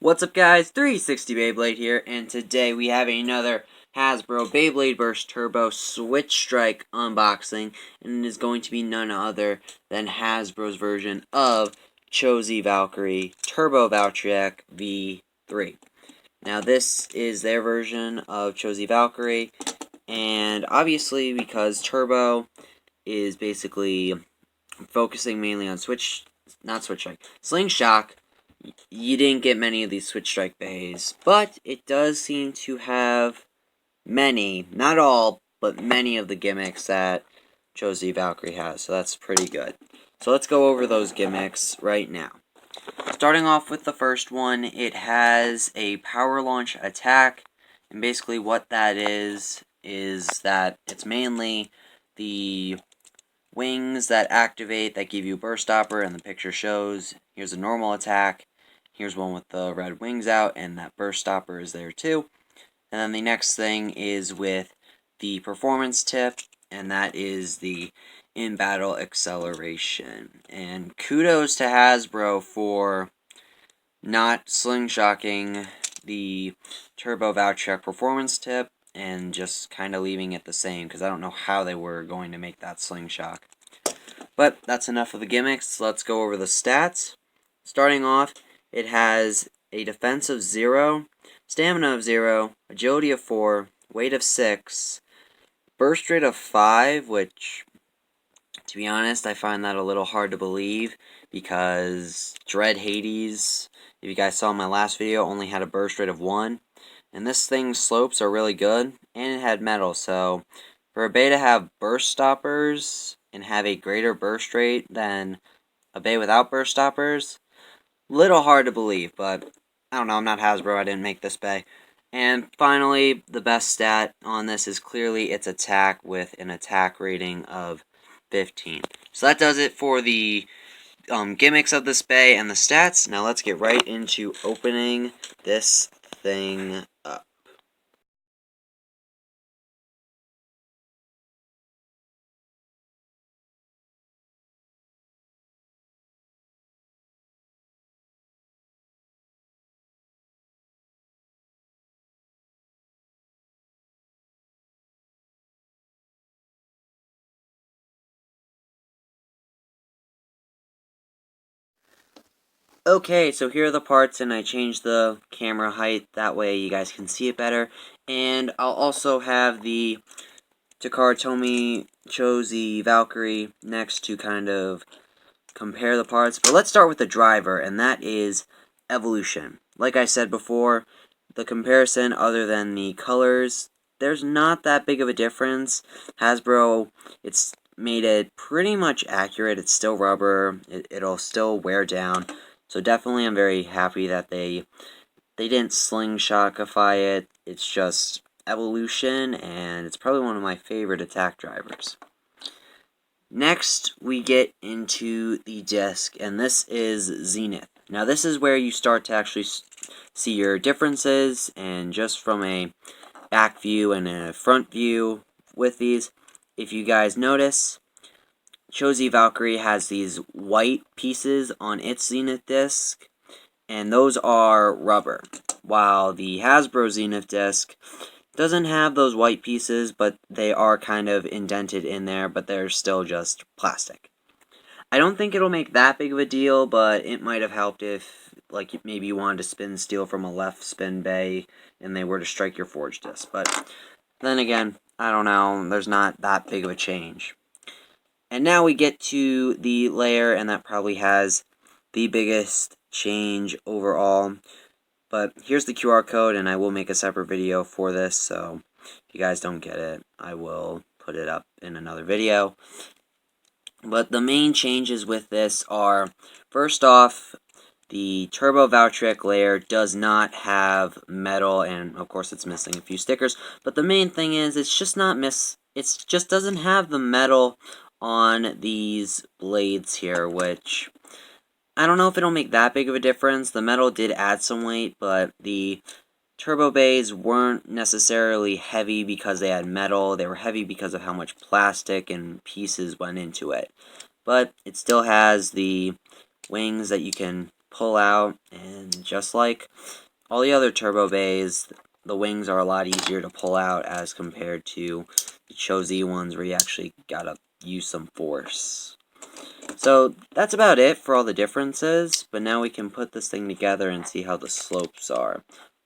What's up guys, 360 Beyblade here, and today we have another Hasbro Beyblade Burst Turbo Switch Strike unboxing, and it is going to be none other than Hasbro's version of Chozy Valkyrie Turbo valtryek V3. Now this is their version of Chozy Valkyrie, and obviously because Turbo is basically focusing mainly on Slingshot, you didn't get many of these Switch Strike bays, but it does seem to have many, not all, but many of the gimmicks that Chozy Valkyrie has, so that's pretty good. So let's go over those gimmicks right now. Starting off with the first one, it has a power launch attack, and basically what that is that it's mainly the wings that activate that give you burst stopper, and the picture shows here's a normal attack, here's one with the red wings out, and that burst stopper is there too. And then the next thing is with the performance tip, and that is the in-battle acceleration. And kudos to Hasbro for not slingshocking the Turbo valtryek performance tip and just kind of leaving it the same, because I don't know how they were going to make that slingshot. But that's enough of the gimmicks. Let's go over the stats. Starting off, it has a defense of 0, stamina of 0, agility of 4, weight of 6, burst rate of 5, which, to be honest, I find that a little hard to believe, because Dread Hades, if you guys saw my last video, only had a burst rate of 1. And this thing's slopes are really good, and it had metal, so for a bay to have burst stoppers and have a greater burst rate than a bay without burst stoppers, little hard to believe, but I don't know, I'm not Hasbro, I didn't make this bay. And finally, the best stat on this is clearly its attack with an attack rating of 15. So that does it for the gimmicks of this bay and the stats. Now let's get right into opening this thing up. Okay, so here are the parts, and I changed the camera height, that way you guys can see it better. And I'll also have the Takara Tomy Chozy Valkyrie next to kind of compare the parts. But let's start with the driver, and that is Evolution. Like I said before, the comparison, other than the colors, there's not that big of a difference. Hasbro, it's made it pretty much accurate. It's still rubber. It'll still wear down. So definitely I'm very happy that they didn't slingshocify it. It's just Evolution, and it's probably one of my favorite attack drivers. Next, we get into the disc, and this is Zenith. Now, this is where you start to actually see your differences, and just from a back view and a front view with these, if you guys notice, Chozy Valkyrie has these white pieces on its Zenith disc, and those are rubber, while the Hasbro Zenith disc doesn't have those white pieces, but they are kind of indented in there, but they're still just plastic. I don't think it'll make that big of a deal, but it might have helped if, like, maybe you wanted to spin steel from a left spin bay and they were to strike your forge disc. But then again, I don't know, there's not that big of a change. And now we get to the layer, and that probably has the biggest change overall. But here's the QR code, and I will make a separate video for this, so if you guys don't get it, I will put it up in another video. But the main changes with this are, first off, the Turbo valtryek layer does not have metal, and of course it's missing a few stickers. But the main thing is, it's just not it just doesn't have the metal on these blades here, which I don't know if it'll make that big of a difference. The metal did add some weight, but the turbo bays weren't necessarily heavy because they had metal. They were heavy because of how much plastic and pieces went into it. But it still has the wings that you can pull out, and just like all the other turbo bays, the wings are a lot easier to pull out as compared to the Cho-Z ones where you actually gotta use some force. So that's about it for all the differences, but now we can put this thing together and see how the slopes are.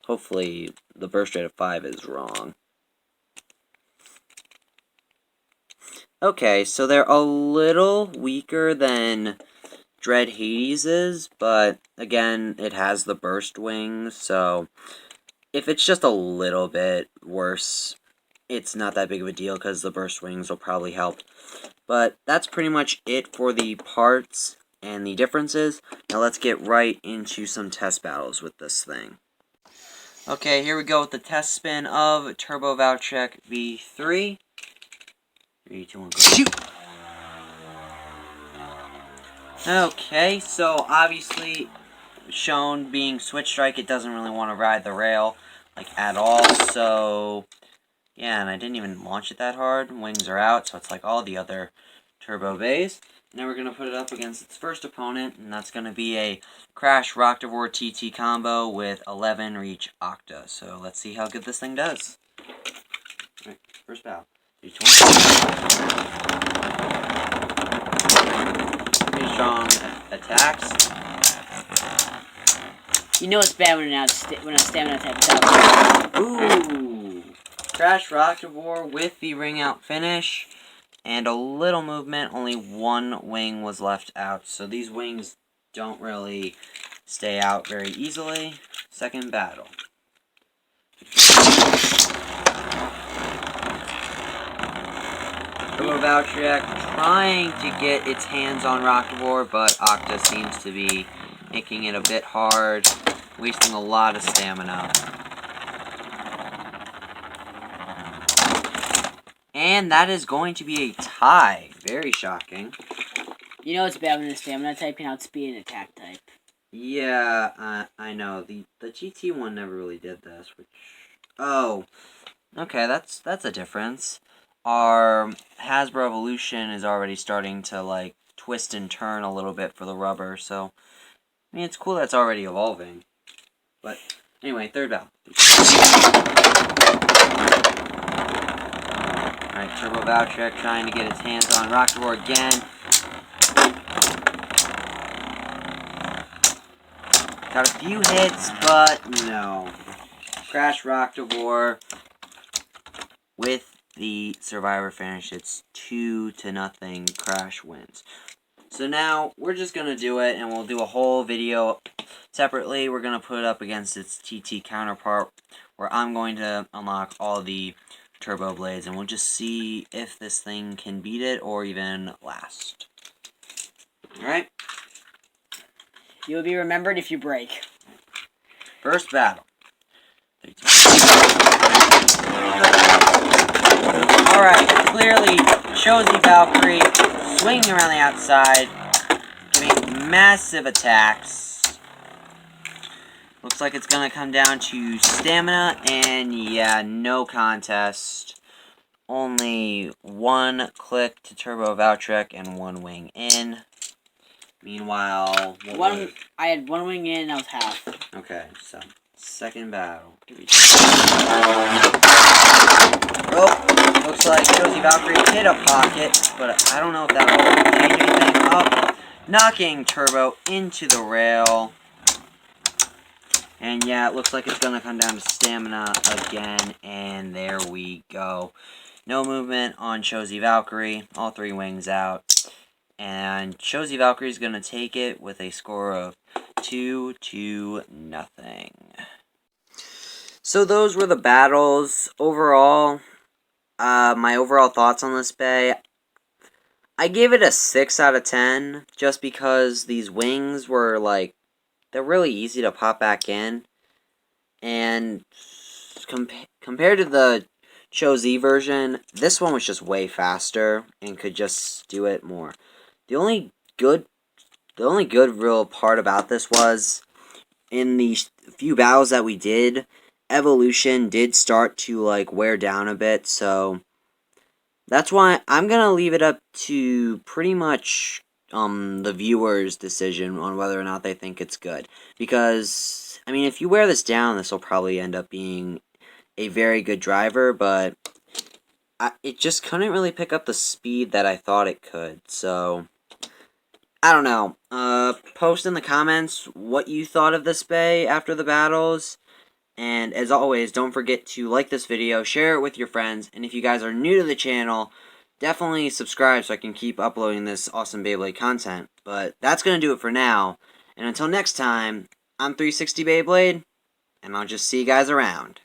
Hopefully the burst rate of 5 is wrong. Okay, so they're a little weaker than Dread Hades', but again, it has the burst wings, so if it's just a little bit worse, it's not that big of a deal because the burst wings will probably help. But that's pretty much it for the parts and the differences. Now let's get right into some test battles with this thing. Okay, here we go with the test spin of Turbo Valtryek V3. 3, 2, 1, go. Shoot! Okay, so obviously shown being switch strike, it doesn't really want to ride the rail like at all. So yeah, and I didn't even launch it that hard. Wings are out, so it's like all the other turbo bays. Now we're gonna put it up against its first opponent, and that's gonna be a Crash Rocktavor TT combo with 11 reach Octa. So let's see how good this thing does. All right, first battle. 3, 2, 1. Pretty strong attacks. You know it's bad when a stamina type attack. Ooh! Crash Rocktavor with the ring out finish. And a little movement, only one wing was left out. So these wings don't really stay out very easily. Second battle. Turbo Valtryek trying to get its hands on Rocktavor, but Octa seems to be making it a bit hard, wasting a lot of stamina. And that is going to be a tie. Very shocking. You know it's bad when the stamina type can outspeed an attack type. Yeah, I know. The GT one never really did this, which... Oh, okay, that's a difference. Our Hasbro Evolution is already starting to, like, twist and turn a little bit for the rubber, so... I mean, it's cool that's already evolving. But, anyway, third battle. Alright, Turbo Valtryek trying to get its hands on Rocktavor again. Got a few hits, but no. Crash Rocktavor with the Survivor finish. It's 2-0. Crash wins. So now, we're just going to do it, and we'll do a whole video separately. We're going to put it up against its TT counterpart, where I'm going to unlock all the turbo blades, and we'll just see if this thing can beat it, or even last. Alright? You'll be remembered if you break. First battle. Alright, clearly, Cho-Z Valkyrie swinging around the outside, giving massive attacks. Looks like it's going to come down to stamina, and yeah, no contest. Only one click to Turbo Valtryek and one wing in. Meanwhile, I had one wing in and I was half. Okay, so second battle. Oh, looks like Cho-Z Valkyrie hit a pocket, but I don't know if that'll change anything. Oh, knocking Turbo into the rail. And yeah, it looks like it's going to come down to stamina again, and there we go. No movement on Cho-Z Valkyrie, all three wings out. And Cho-Z Valkyrie is going to take it with a score of 2-0. So those were the battles. Overall, my overall thoughts on this bay, I gave it a 6 out of 10, just because these wings were, like, they're really easy to pop back in. And compared to the Cho-Z version, this one was just way faster and could just do it more. The only good real part about this was, in the few battles that we did, Evolution did start to, like, wear down a bit, so that's why I'm going to leave it up to pretty much the viewer's decision on whether or not they think it's good. Because, I mean, if you wear this down, this will probably end up being a very good driver, but it just couldn't really pick up the speed that I thought it could, so I don't know. Post in the comments what you thought of this bay after the battles, and as always, don't forget to like this video, share it with your friends, and if you guys are new to the channel, definitely subscribe so I can keep uploading this awesome Beyblade content. But that's going to do it for now, and until next time, I'm 360 Beyblade, and I'll just see you guys around.